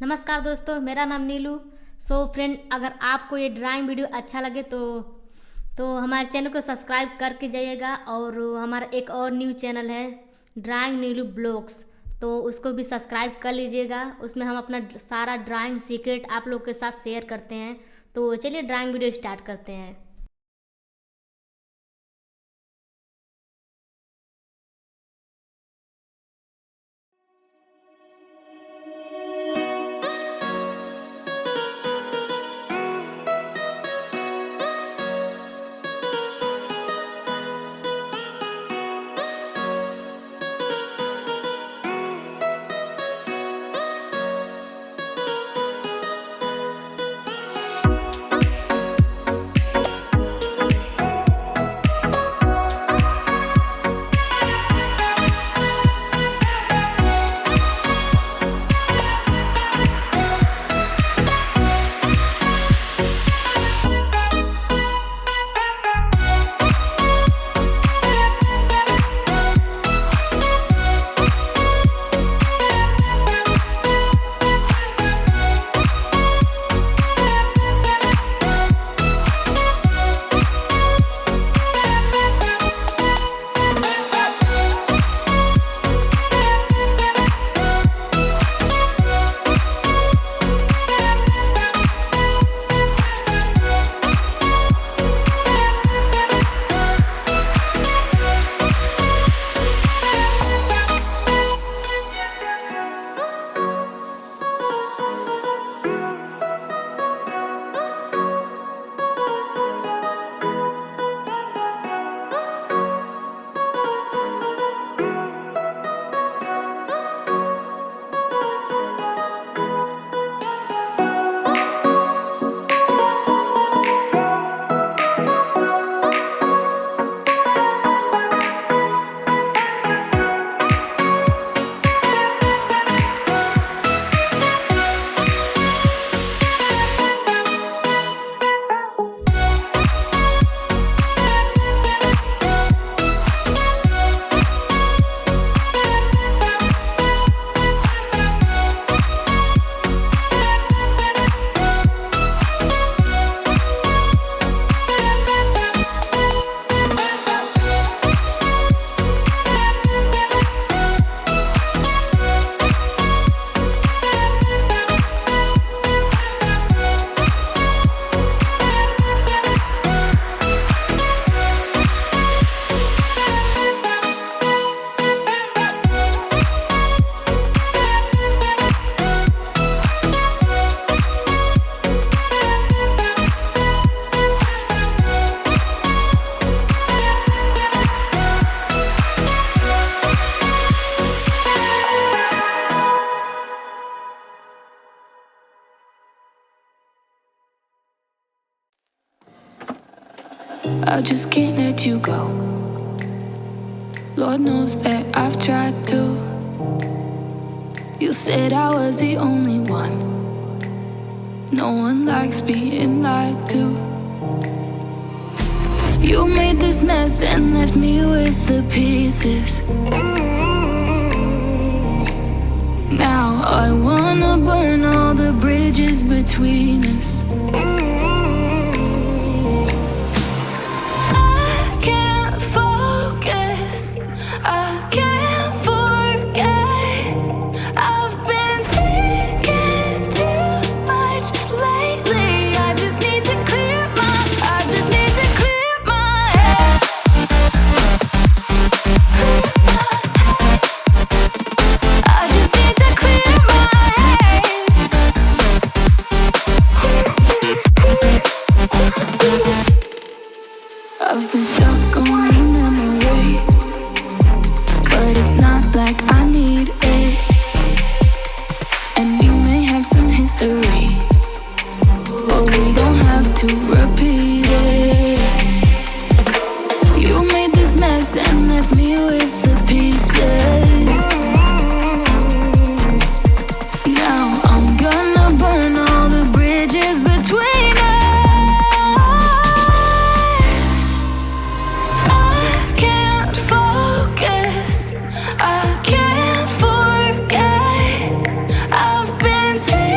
नमस्कार दोस्तों, मेरा नाम नीलू। फ्रेंड, अगर आपको ये ड्राइंग वीडियो अच्छा लगे तो हमारे चैनल को सब्सक्राइब करके जाइएगा। और हमारा एक और न्यू चैनल है ड्राइंग नीलू ब्लॉग्स, तो उसको भी सब्सक्राइब कर लीजिएगा। उसमें हम अपना सारा ड्राइंग सीक्रेट आप लोग के साथ शेयर करते हैं। तो चलिए ड्राइंग वीडियो स्टार्ट करते हैं। I just can't let you go. Lord knows that I've tried to. You said I was the only one. No one likes being lied to. You made this mess and left me with the pieces. Now I wanna burn all the bridges between us. I've been stuck on your memory, but it's not like I need it. And we may have some history, but we don't have to repeat it. You made this mess and left me with the pieces. Now I'm gonna burn all the bridges between us. I can't forget. I've been thinking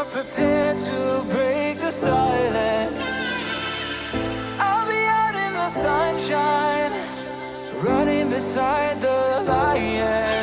are prepared to break the silence, I'll be out in the sunshine, running beside the lion.